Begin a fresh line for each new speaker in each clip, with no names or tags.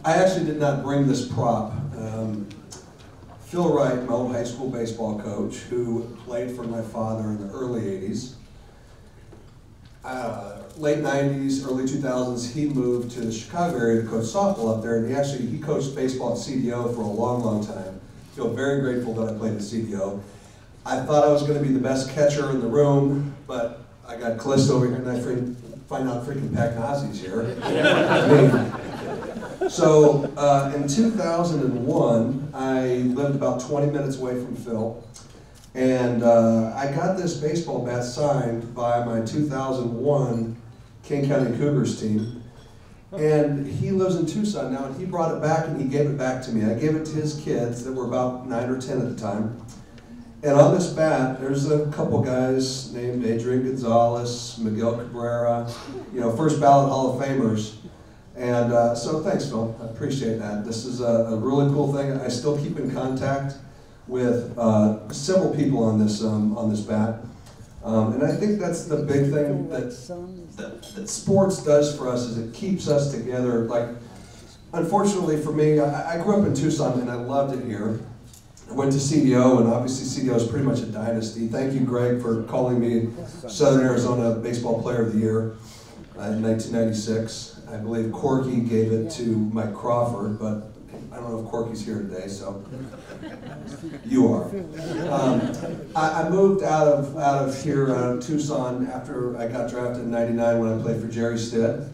I actually did not bring this prop. Phil Wright, my old high school baseball coach, who played for my father in the early 80s. Late 90s, early 2000s, he moved to the Chicago area to coach softball up there, and he coached baseball at CDO for a long, long time. I feel very grateful that I played at CDO. I thought I was going to be the best catcher in the room, but I got Callisto over here, and I find out freaking Pagnazzi's here. So in 2001, I lived about 20 minutes away from Phil, and I got this baseball bat signed by my 2001 King County Cougars team. And he lives in Tucson now, and he brought it back and he gave it back to me. I gave it to his kids that were about 9 or 10 at the time. And on this bat, there's a couple guys named Adrian Gonzalez, Miguel Cabrera, first ballot Hall of Famers. And so thanks, Phil. I appreciate that. This is a really cool thing. I still keep in contact with several people on this bat. And I think that's the big thing that sports does for us, is it keeps us together. Like, unfortunately for me, I grew up in Tucson and I loved it here. I went to CDO, and obviously CDO is pretty much a dynasty. Thank you, Greg, for calling me Southern Arizona Baseball Player of the Year in 1996. I believe Corky gave it to Mike Crawford, but I don't know if Corky's here today, so you are. I moved out of here, out of Tucson, after I got drafted in '99 when I played for Jerry Stitt.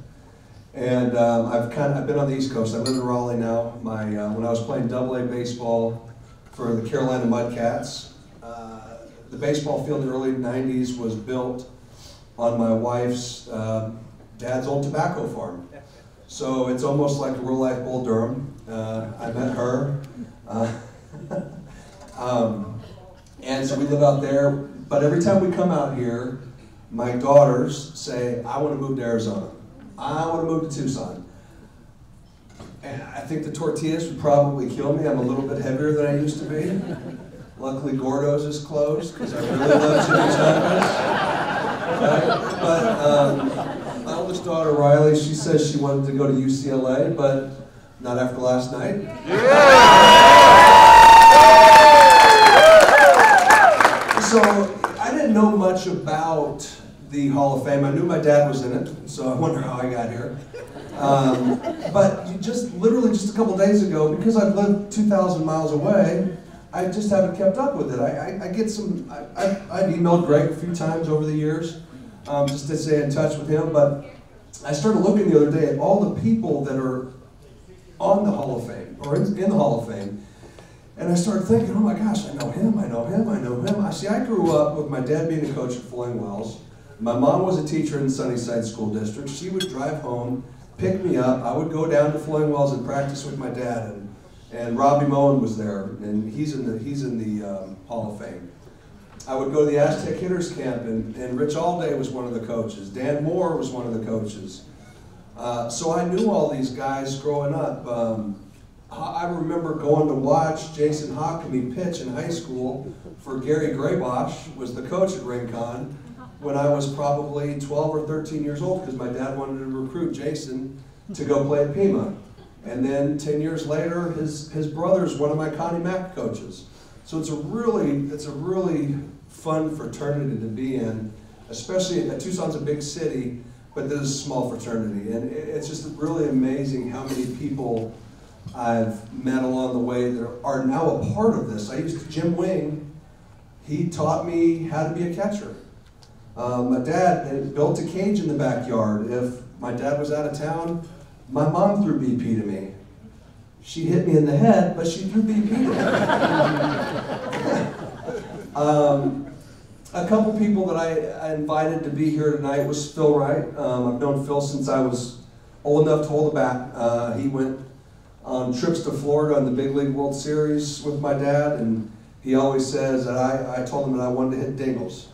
And I've been on the East Coast. I live in Raleigh now. When I was playing AA baseball for the Carolina Mudcats, the baseball field in the early '90s was built on my wife's dad's old tobacco farm. So it's almost like a real life Bull Durham. I met her. And so we live out there. But every time we come out here, my daughters say, I want to move to Arizona. I want to move to Tucson. And I think the tortillas would probably kill me. I'm a little bit heavier than I used to be. Luckily, Gordo's is closed because I really love chimichangas. Right? But my oldest daughter, Riley, she says she wanted to go to UCLA, but not after last night. So I didn't know much about the Hall of Fame. I knew my dad was in it, so I wonder how I got here. But literally just a couple days ago, because I've lived 2,000 miles away, I just haven't kept up with it. I've emailed Greg a few times over the years, just to stay in touch with him, but I started looking the other day at all the people that are on the Hall of Fame, or in the Hall of Fame, and I started thinking, oh my gosh, I know him, I know him, I know him. I grew up with my dad being a coach at Floyd Wells. My mom was a teacher in Sunnyside School District. She would drive home, pick me up. I would go down to Floyd Wells and practice with my dad, and Robbie Moen was there, and he's in the Hall of Fame. I would go to the Aztec Hitters Camp, and Rich Allday was one of the coaches. Dan Moore was one of the coaches. So I knew all these guys growing up. I remember going to watch Jason Hockamy pitch in high school for Gary Graybosch, was the coach at Rincon, when I was probably 12 or 13 years old, because my dad wanted to recruit Jason to go play at Pima. And then 10 years later, his brother's one of my Connie Mack coaches. So it's a really fun fraternity to be in, especially Tucson's a big city, but this is a small fraternity. And it's just really amazing how many people I've met along the way that are now a part of this. Jim Wing, he taught me how to be a catcher. My dad had built a cage in the backyard. If my dad was out of town, my mom threw BP to me. She hit me in the head, but she threw BP to me. A couple people that I invited to be here tonight was Phil Wright. I've known Phil since I was old enough to hold a bat. He went on trips to Florida on the Big League World Series with my dad, and he always says that I told him that I wanted to hit dingles.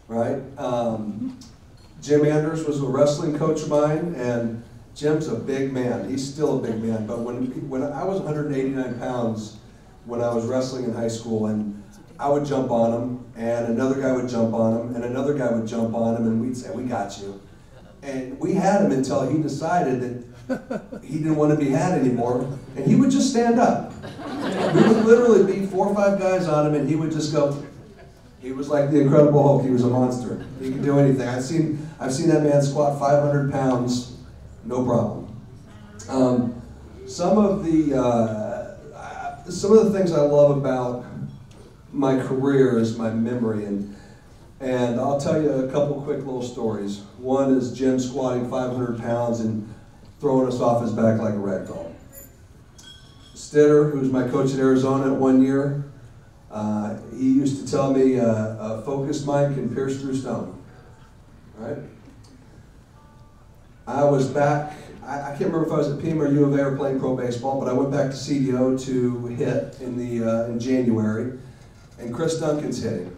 Right? Jim Anders was a wrestling coach of mine, and Jim's a big man. He's still a big man, but when I was 189 pounds when I was wrestling in high school, and I would jump on him, and another guy would jump on him, and another guy would jump on him, and we'd say, we got you. And we had him until he decided that he didn't want to be had anymore, and he would just stand up. We would literally be 4 or 5 guys on him, and he would just go. He was like the Incredible Hulk. He was a monster. He could do anything. I've seen that man squat 500 pounds, no problem. Some of the things I love about my career is my memory, and I'll tell you a couple quick little stories. One is Jim squatting 500 pounds and throwing us off his back like a rag doll. Stitter, who was my coach at Arizona 1 year, he used to tell me a focused mind can pierce through stone. Right? I was back, I can't remember if I was at Pima or U of A or playing pro baseball, but I went back to CDO to hit in January, and Chris Duncan's hitting.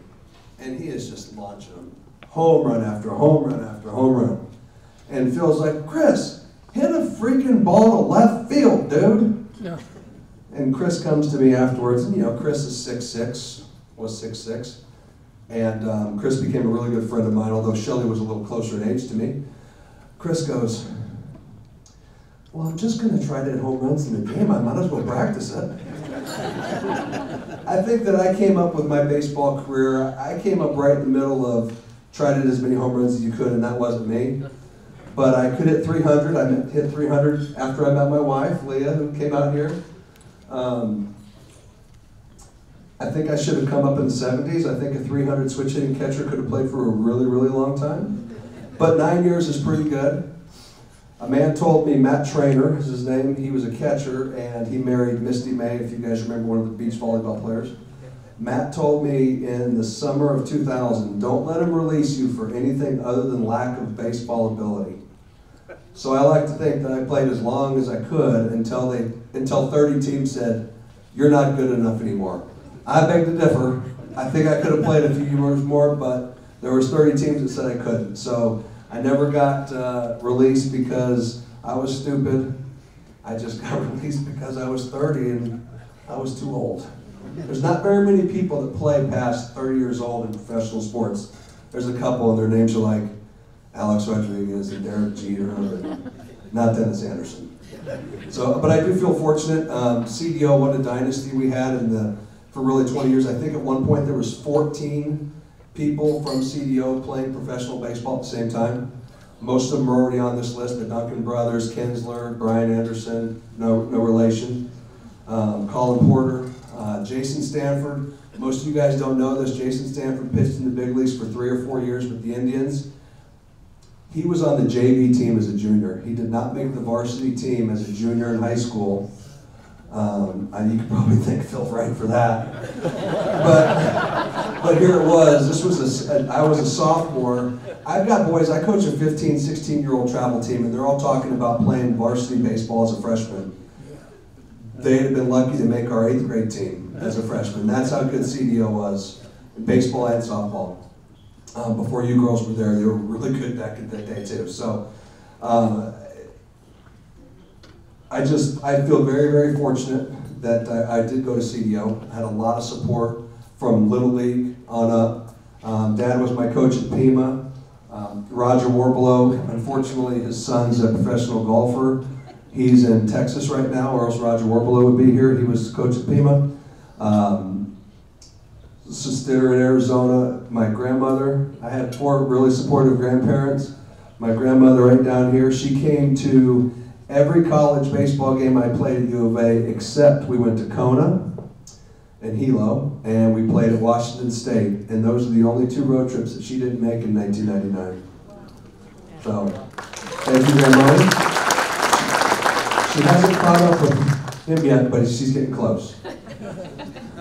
And he is just launching them. Home run after home run after home run. And Phil's like, Chris, hit a freaking ball to left field, dude. Yeah. And Chris comes to me afterwards, and Chris is 6'6", was 6'6". And Chris became a really good friend of mine, although Shelley was a little closer in age to me. Chris goes, well, I'm just going to try to hit home runs in the game. I might as well practice it. I think that I came up with my baseball career, I came up right in the middle of try to hit as many home runs as you could, and that wasn't me. But I could hit 300. I hit 300 after I met my wife, Leah, who came out here. I think I should have come up in the 70s. I think a 300 switch hitting catcher could have played for a really, really long time. But 9 years is pretty good. A man told me, Matt Trainer is his name, he was a catcher, and he married Misty May, if you guys remember, one of the beach volleyball players. Matt told me in the summer of 2000, don't let him release you for anything other than lack of baseball ability. So I like to think that I played as long as I could until 30 teams said, you're not good enough anymore. I beg to differ. I think I could have played a few years more, but there was 30 teams that said I couldn't. So I never got released because I was stupid. I just got released because I was 30 and I was too old. There's not very many people that play past 30 years old in professional sports. There's a couple and their names are like Alex Rodriguez and Derek Jeter, and not Dennis Anderson. So, but I do feel fortunate. CDO, what a dynasty we had for really 20 years. I think at one point there was 14 people from CDO playing professional baseball at the same time. Most of them are already on this list. The Duncan brothers, Kinsler, Brian Anderson, no relation. Colin Porter, Jason Stanford. Most of you guys don't know this. Jason Stanford pitched in the big leagues for 3 or 4 years with the Indians. He was on the JV team as a junior. He did not make the varsity team as a junior in high school. You could probably thank Phil Wright for that. But here it was. I was a sophomore. I've got boys, I coach a 15, 16-year-old travel team, and they're all talking about playing varsity baseball as a freshman. They'd have been lucky to make our 8th grade team as a freshman. That's how good CDO was in baseball and softball. Before you girls were there, they were really good back in that day too. So I feel very, very fortunate that I did go to CDO. I had a lot of support from Little League on up. Dad was my coach at Pima. Roger Warbelow, unfortunately his son's a professional golfer. He's in Texas right now, or else Roger Warbelow would be here. He was coach at Pima. Stitter in Arizona. My grandmother, I had 4 really supportive grandparents. My grandmother right down here, she came to every college baseball game I played at U of A, except we went to Kona and Hilo, and we played at Washington State. And those are the only 2 road trips that she didn't make in 1999. So, thank you, Grandma. She hasn't caught up with him yet, but she's getting close.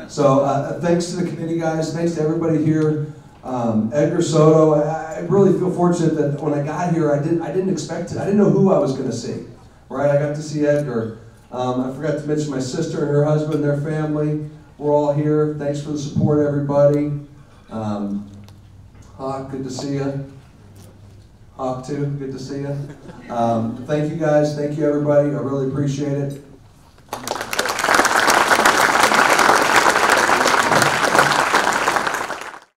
So thanks to the committee guys, thanks to everybody here. Edgar Soto, I really feel fortunate that when I got here, I didn't expect it. I didn't know who I was going to see. Right, I got to see Edgar. I forgot to mention my sister and her husband, their family. We're all here. Thanks for the support, everybody. Hawk, good to see you. Hawk too, good to see you. Thank you guys. Thank you, everybody. I really appreciate it.